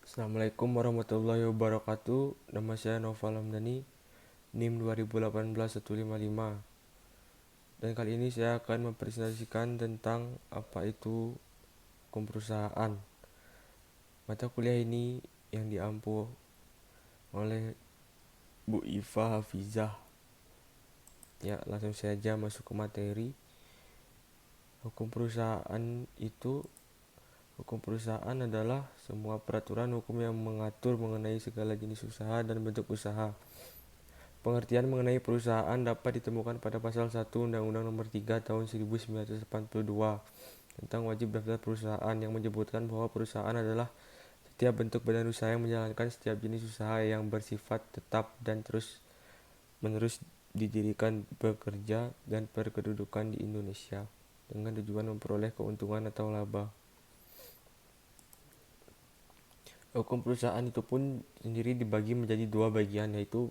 Assalamualaikum warahmatullahi wabarakatuh. Nama saya Noval Hamdani, NIM 2018-155. Dan kali ini saya akan mempresentasikan tentang apa itu hukum perusahaan. Mata kuliah ini yang diampu oleh Bu Iva Hafizah. Ya, langsung saja masuk ke materi. Hukum perusahaan itu Hukum perusahaan adalah semua peraturan hukum yang mengatur mengenai segala jenis usaha dan bentuk usaha. Pengertian mengenai perusahaan dapat ditemukan pada pasal 1 Undang-Undang Nomor 3 Tahun 1982 tentang wajib daftar perusahaan, yang menyebutkan bahwa perusahaan adalah setiap bentuk badan usaha yang menjalankan setiap jenis usaha yang bersifat tetap dan terus-menerus didirikan, bekerja, dan berkedudukan di Indonesia dengan tujuan memperoleh keuntungan atau laba. Hukum perusahaan itu pun sendiri dibagi menjadi dua bagian, yaitu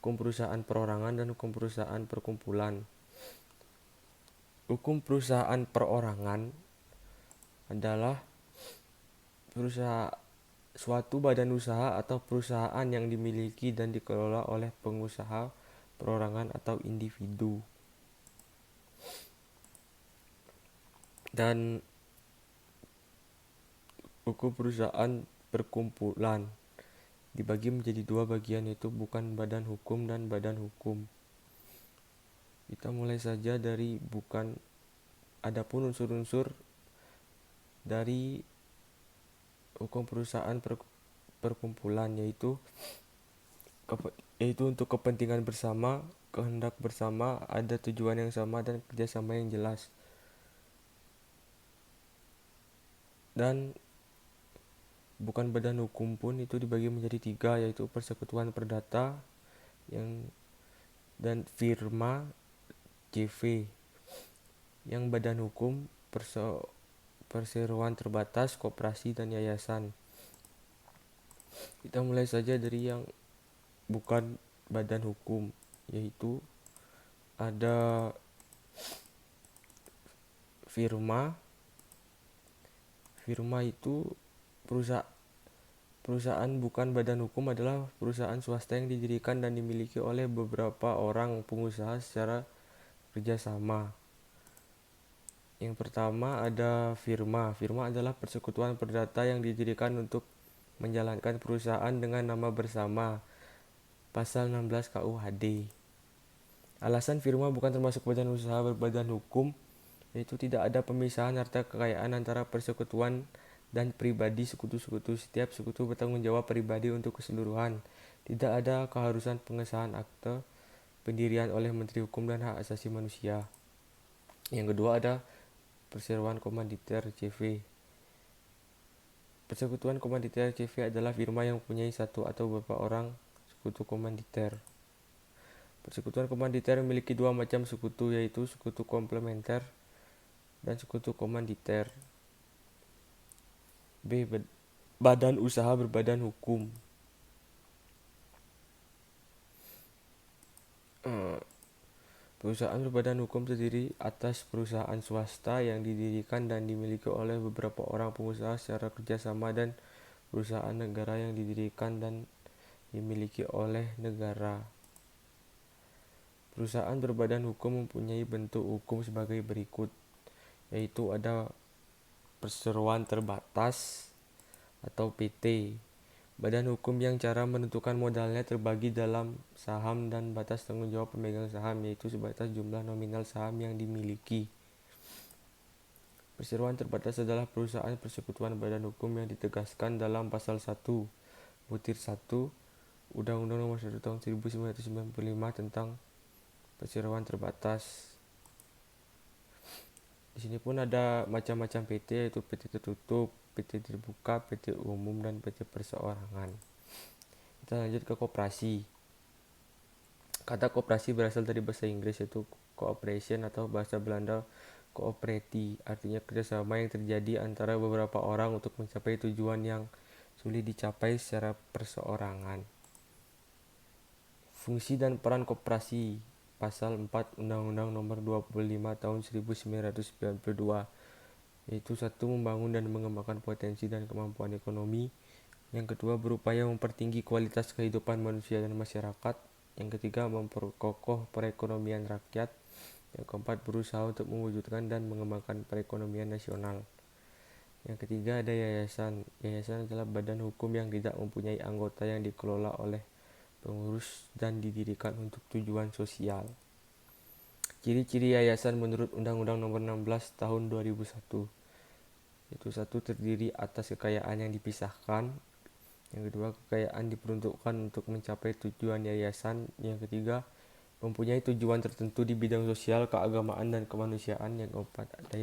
hukum perusahaan perorangan dan hukum perusahaan perkumpulan. Hukum perusahaan perorangan adalah suatu badan usaha atau perusahaan yang dimiliki dan dikelola oleh pengusaha perorangan atau individu. Dan hukum perusahaan perkumpulan dibagi menjadi dua bagian, yaitu bukan badan hukum dan badan hukum. Kita mulai saja dari bukan. Adapun unsur-unsur dari hukum perusahaan perkumpulan yaitu untuk kepentingan bersama, kehendak bersama, ada tujuan yang sama, dan kerjasama yang jelas. Dan bukan badan hukum pun itu dibagi menjadi tiga, yaitu persekutuan perdata dan firma JV. Yang badan hukum perseroan terbatas, koperasi, dan yayasan. Kita mulai saja dari yang bukan badan hukum, yaitu ada firma. Firma itu perusahaan bukan badan hukum adalah perusahaan swasta yang didirikan dan dimiliki oleh beberapa orang pengusaha secara kerjasama. Yang pertama ada firma. Firma adalah persekutuan perdata yang didirikan untuk menjalankan perusahaan dengan nama bersama. Pasal 16 KUHD. Alasan firma bukan termasuk badan usaha berbadan hukum yaitu tidak ada pemisahan harta kekayaan antara persekutuan dan pribadi sekutu-sekutu. Setiap sekutu bertanggung jawab pribadi untuk keseluruhan. Tidak ada keharusan pengesahan akte pendirian oleh Menteri Hukum dan Hak Asasi Manusia. Yang kedua ada perseroan komanditer CV. Persekutuan komanditer CV adalah firma yang mempunyai satu atau beberapa orang sekutu komanditer. Persekutuan komanditer memiliki dua macam sekutu, yaitu sekutu komplementer dan sekutu komanditer. B. Badan usaha berbadan hukum. Perusahaan berbadan hukum terdiri atas perusahaan swasta yang didirikan dan dimiliki oleh beberapa orang pengusaha secara kerjasama, dan perusahaan negara yang didirikan dan dimiliki oleh negara. Perusahaan berbadan hukum mempunyai bentuk hukum sebagai berikut, yaitu ada perseroan terbatas atau PT. Badan hukum yang cara menentukan modalnya terbagi dalam saham dan batas tanggung jawab pemegang saham, yaitu sebatas jumlah nominal saham yang dimiliki. Perseroan terbatas adalah perusahaan persekutuan badan hukum yang ditegaskan dalam pasal 1 butir 1 Undang-Undang Nomor 1 Tahun 1995 tentang perseroan terbatas. Di sini pun ada macam-macam PT, yaitu PT tertutup, PT terbuka, PT umum, dan PT perseorangan. Kita lanjut ke koperasi. Kata koperasi berasal dari bahasa Inggris, yaitu cooperation, atau bahasa Belanda cooperatie, artinya kerjasama yang terjadi antara beberapa orang untuk mencapai tujuan yang sulit dicapai secara perseorangan. Fungsi dan peran koperasi. Pasal 4 Undang-Undang Nomor 25 Tahun 1992, yaitu 1. Membangun dan mengembangkan potensi dan kemampuan ekonomi. Yang kedua, berupaya mempertinggi kualitas kehidupan manusia dan masyarakat. Yang ketiga, memperkokoh perekonomian rakyat. Yang keempat, berusaha untuk mewujudkan dan mengembangkan perekonomian nasional. Yang ketiga, ada yayasan. Yayasan adalah badan hukum yang tidak mempunyai anggota yang dikelola oleh pengurus dan didirikan untuk tujuan sosial. Ciri-ciri yayasan menurut Undang-Undang Nomor 16 Tahun 2001. Itu satu, terdiri atas kekayaan yang dipisahkan. Yang kedua, kekayaan diperuntukkan untuk mencapai tujuan yayasan. Yang ketiga, mempunyai tujuan tertentu di bidang sosial, keagamaan, dan kemanusiaan. Yang keempat, ada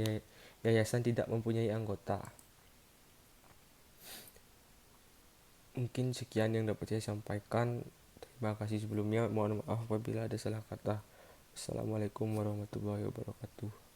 yayasan tidak mempunyai anggota. Mungkin sekian yang dapat saya sampaikan. Terima kasih sebelumnya. Mohon maaf apabila ada salah kata. Assalamualaikum warahmatullahi wabarakatuh.